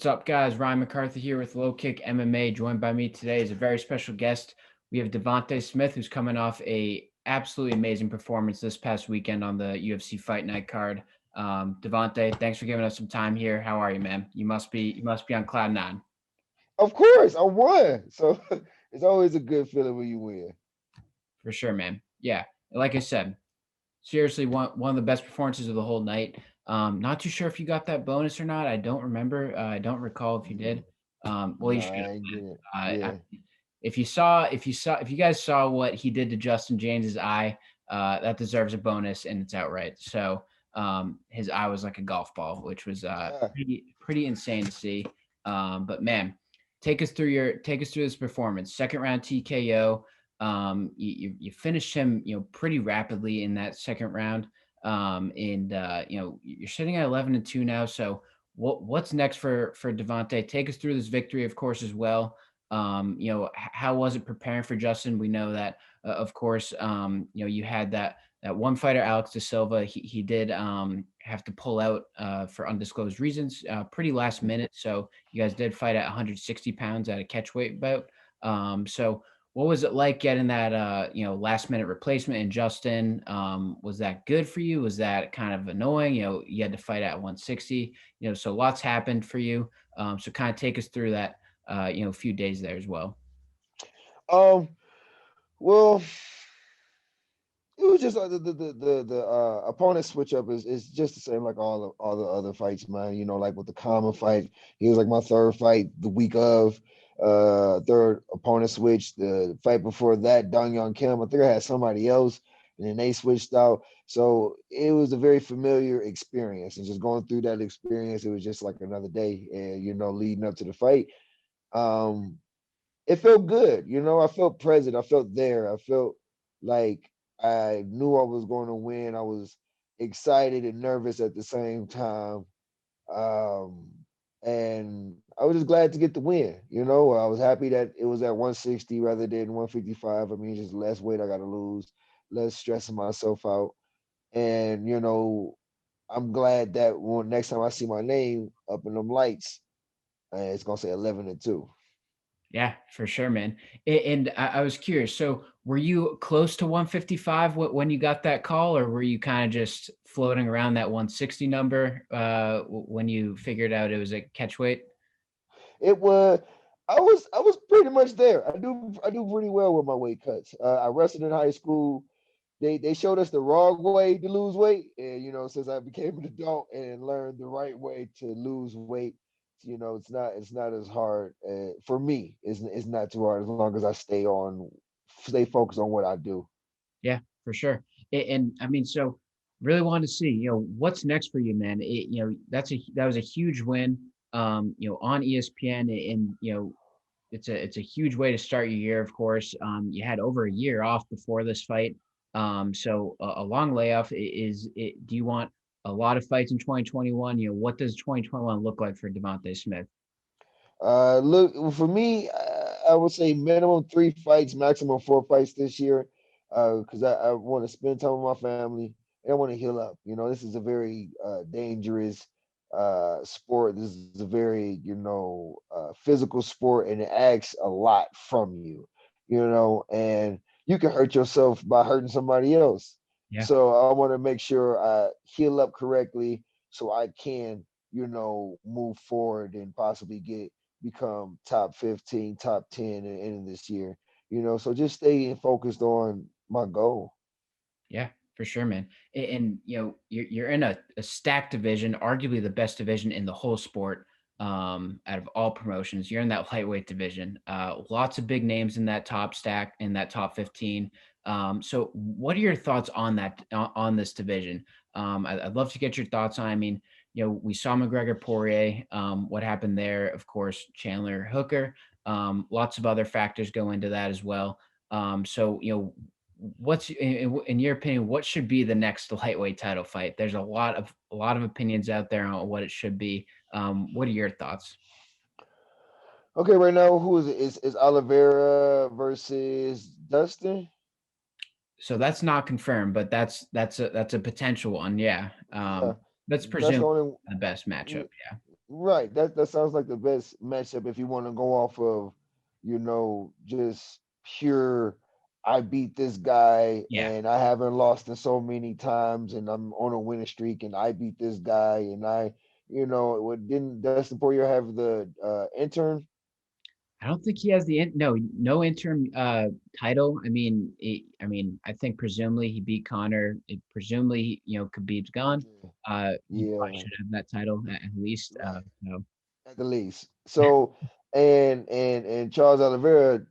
What's up, guys? Ryan MacCarthy here with LowKick MMA. Joined by me today is a very special guest. We have Devonte Smith, who's coming off a absolutely amazing performance this past weekend on the UFC Fight Night card. Devonte, thanks for giving us some time here. How are you, man? You must be on cloud nine. Of course, I won. So it's always a good feeling when you win. For sure, man. Yeah, like I said, seriously, one of the best performances of the whole night. Not too sure if you got that bonus or not. I don't remember. I don't recall if you did. Well, you Nah, should I have. ain't get it. I Yeah. if you guys saw what he did to Justin Jaynes's eye, that deserves a bonus and it's outright. So his eye was like a golf ball, which was Ah, pretty insane to see. But man, take us through this performance. Second round TKO. You finished him, pretty rapidly in that second round. And you're sitting at 11-2 now. So what's next for Devonte? Take us through this victory, of course, as well. How was it preparing for Justin? We know that, of course, you had that one fighter, Alex De Silva. He did have to pull out for undisclosed reasons, pretty last minute. So you guys did fight at 160 pounds at a catchweight bout. So what was it like getting that last minute replacement in Justin? Was that good for you? Was that kind of annoying? You had to fight at 160. So lots happened for you. So kind of take us through that a few days there as well. um. Well, it was just the opponent switch up is just the same like all the other fights, man. Like with the common fight, he was like my third fight the week of. Third opponent switch. The fight before that, Dong Young Kim. I think I had somebody else, and then they switched out. So it was a very familiar experience, and just going through that experience, it was just like another day. And leading up to the fight, um, it felt good. I felt present. I felt there. I felt like I knew I was going to win. I was excited and nervous at the same time. Um, and I was just glad to get the win. I was happy that it was at 160 rather than 155. I mean, just less weight I got to lose, less stressing myself out. And, I'm glad that next time I see my name up in them lights, it's going to say 11-2. Yeah, for sure, man. And I was curious. So, were you close to 155 when you got that call, or were you kind of just floating around that 160 number when you figured out it was a catch weight? It was I was pretty much there. I do pretty well with my weight cuts. I wrestled in high school. They showed us the wrong way to lose weight, and since I became an adult and learned the right way to lose weight, it's not as hard for me. It's not too hard as long as I stay focused on what I do. Yeah, for sure. And I mean, so really wanted to see, what's next for you, man. That was a huge win, on ESPN, and it's a huge way to start your year. Of course, you had over a year off before this fight, so a long layoff. Is it? Do you want a lot of fights in 2021? What does 2021 look like for Devonte Smith? Look, for me, I would say minimum 3 fights, maximum 4 fights this year, because I want to spend time with my family and I want to heal up. This is a very dangerous sport. This is a very physical sport, and it asks a lot from you. And you can hurt yourself by hurting somebody else. Yeah. So I want to make sure I heal up correctly so I can move forward and possibly become top 15, top 10 at the end of this year. So just staying focused on my goal. Yeah, for sure, man. And you're in a stacked division, arguably the best division in the whole sport. Out of all promotions, you're in that lightweight division. Lots of big names in that top stack, in that top 15. So what are your thoughts on that on this division? I'd love to get your thoughts on. I mean, we saw McGregor Poirier. What happened there? Of course, Chandler Hooker. Lots of other factors go into that as well. So what's in your opinion, what should be the next lightweight title fight? There's a lot of opinions out there on what it should be. What are your thoughts? Okay, right now, who is it? Is Oliveira versus Dustin? So that's not confirmed, but that's a potential one. Yeah. Yeah, Let's that's the presume only. the best matchup. Yeah. Right. That sounds like the best matchup if you want to go off of, just pure. I beat this guy Yeah. and I haven't lost in so many times and I'm on a winning streak and I beat this guy and what didn't Dustin Poirier have the intern? I don't think he has no interim title. I mean, I think presumably he beat Connor. Presumably, Khabib's gone. Yeah. He probably Yeah. should have that title at least. Right. So At the least. So and Charles Oliveira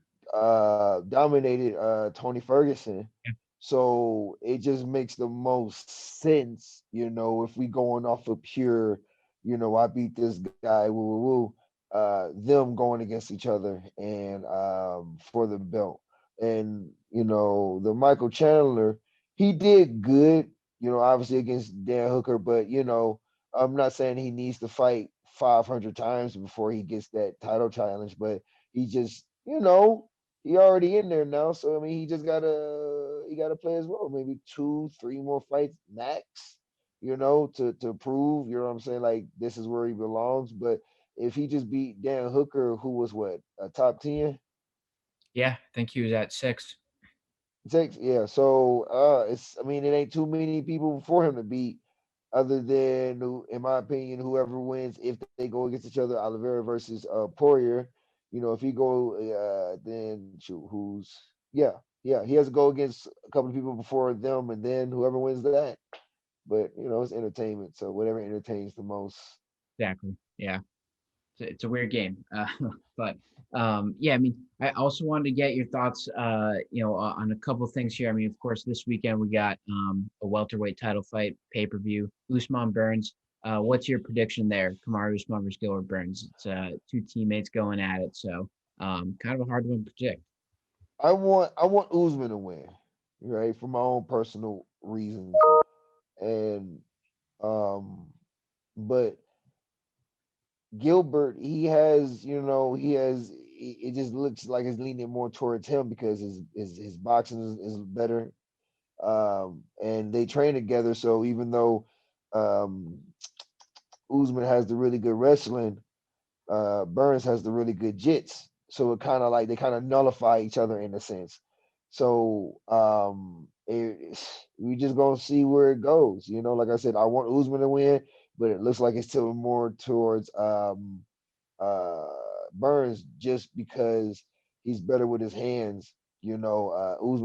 dominated Tony Ferguson. yeah, So it just makes the most sense, if we going off of pure, I beat this guy, woo woo woo, them going against each other and for the belt. And the Michael Chandler, he did good, obviously against Dan Hooker, but I'm not saying he needs to fight 500 times before he gets that title challenge, but he just, he already in there now. So I mean, he gotta play as well. Maybe 2, 3 more fights max, to prove, you know what I'm saying, like this is where he belongs. But if he just beat Dan Hooker, who was what, a top 10, yeah, I think he was at 6. takes, yeah. So I mean, it ain't too many people for him to beat, other than, in my opinion, whoever wins if they go against each other, Oliveira versus Poirier. If he go, then shoot, yeah, he has to go against a couple of people before them, and then whoever wins that. But it's entertainment, so whatever entertains the most. Exactly. Yeah. It's a weird game. But yeah, I mean, I also wanted to get your thoughts, on a couple of things here. I mean, of course, this weekend we got a welterweight title fight pay-per-view, Usman Burns. What's your prediction there? Kamaru Usman versus Gilbert Burns. It's two teammates going at it, so kind of a hard one to predict. I want Usman to win, right, for my own personal reasons, and um, but Gilbert, it just looks like it's leaning more towards him because his boxing is better. And they train together. So even though um, Usman has the really good wrestling, Burns has the really good jits. So it kind of like they kind of nullify each other in a sense. So we just gonna see where it goes. Like I said, I want Usman to win, but it looks like it's tilting more towards uh, Burns just because he's better with his hands. Usman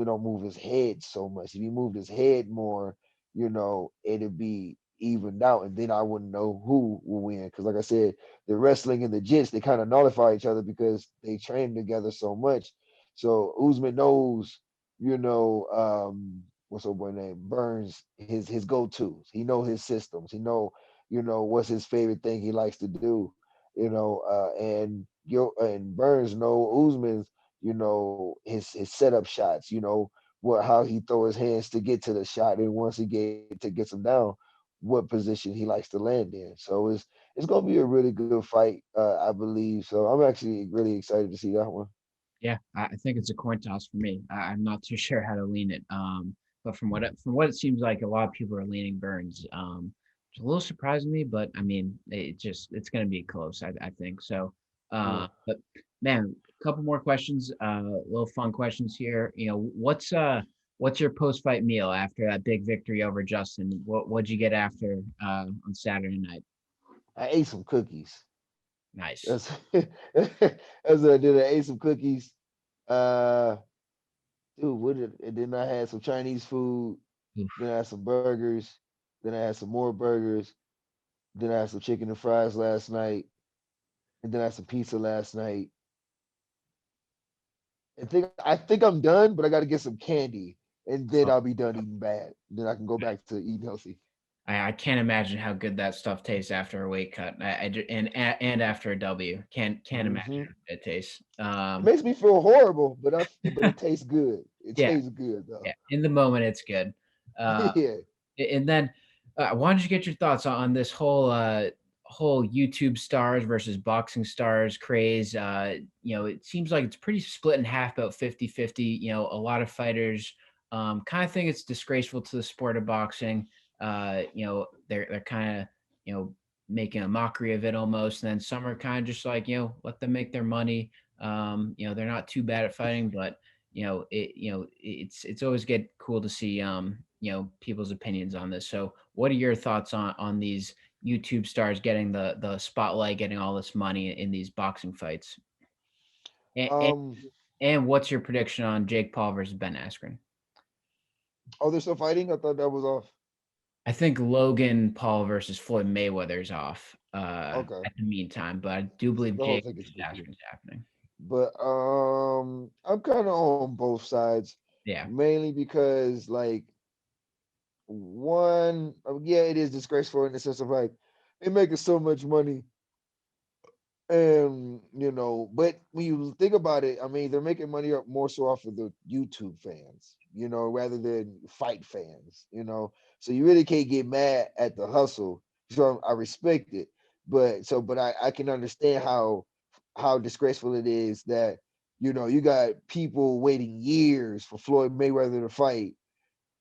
don't move his head so much. If he moved his head more, it'd be evened out, and then I wouldn't know who will win. Because, like I said, the wrestling and the jits, they kind of nullify each other because they train together so much. So Usman knows, what's old boy name, Burns, his go tos. He know his systems. He know, what's his favorite thing he likes to do. And Burns know Usman's, his setup shots, how he throw his hands to get to the shot, and once gets him down, what position he likes to land in. So it's gonna be a really good fight, I believe. So I'm actually really excited to see that one. Yeah, I think it's a coin toss for me. I'm not too sure how to lean it. But from what it seems like, a lot of people are leaning Burns. It's a little surprising me, but I mean, it's going to be close. I think so. Yeah. But man, a couple more questions. Little fun questions here. What's your post fight meal after that big victory over Justin? What'd you get after on Saturday night? I ate some cookies. Nice. That's that's what I did. I ate some cookies. Uh Dude, and then I had some Chinese food, then I had some burgers, then I had some more burgers, then I had some chicken and fries last night, and then I had some pizza last night. I think I'm done, but I gotta get some candy, and then I'll be done eating bad. Then I can go back to eating healthy. I can't imagine how good that stuff tastes after a weight cut. And after a W. Can't imagine Hmm. how it tastes. It makes me feel horrible, but it tastes good. It Yeah, tastes good though. yeah. In the moment, it's good. Uh, Yeah. and then why don't you get your thoughts on this whole YouTube stars versus boxing stars craze? It seems like it's pretty split in half, about 50-50. A lot of fighters kind of think it's disgraceful to the sport of boxing. They're kind of, you know, making a mockery of it almost. And then some are kind of just like, let them make their money. They're not too bad at fighting, but it's always get cool to see people's opinions on this. So what are your thoughts on these YouTube stars getting the spotlight, getting all this money in these boxing fights? And, and, Um, and what's your prediction on Jake Paul versus Ben Askren? oh, they're still fighting? I thought that was off. I think Logan Paul versus Floyd Mayweather's off Okay. at the meantime, but I do believe The whole Jake thing is versus stupid. Askren's happening. But I'm kind of on both sides, Yeah. mainly because like one, yeah, it is disgraceful in the sense of like they're making so much money. And but when you think about it, I mean, they're making money up more so off of the YouTube fans, rather than fight fans, So you really can't get mad at the hustle. So I respect it, but I can understand how disgraceful it is that you got people waiting years for Floyd Mayweather to fight,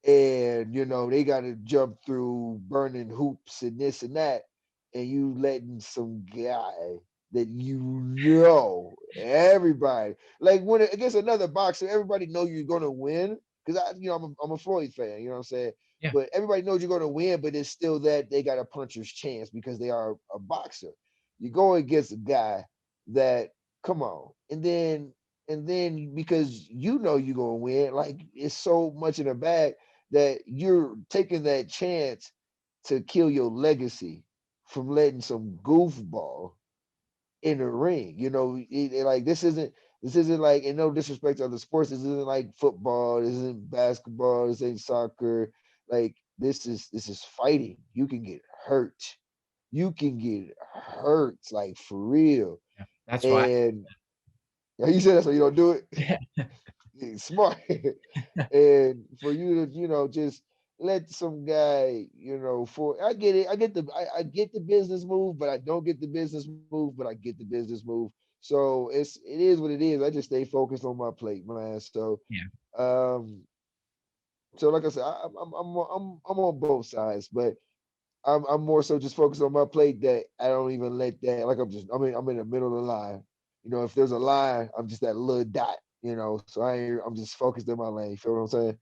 and they got to jump through burning hoops and this and that, and you letting some guy that everybody like when against another boxer, everybody know you're gonna win because I'm a Floyd fan, you know what I'm saying. Yeah. But everybody knows you're gonna win, but it's still that they got a puncher's chance because they are a boxer. You go against a guy that, come on, and then because you're gonna win, like it's so much in the bag that you're taking that chance to kill your legacy from letting some goofball in the ring. Like this isn't like, and no disrespect to other sports, this isn't like football, this isn't basketball, this ain't soccer. Like this is fighting. You can get hurt. You can get hurt, like for real. Yeah. That's why. And yeah, you said that's why you don't do it. Yeah. You're smart. And for you to just let some guy for I get it, I get the business move, but I don't get the business move, but I get the business move. So it is what it is. I just stay focused on my plate, man. So Yeah. um like I said, I'm on both sides, but I'm more so just focused on my plate, that I don't even let that, like, I'm in the middle of the line. If there's a line, I'm just that little dot, so I'm just focused in my lane. You feel what I'm saying?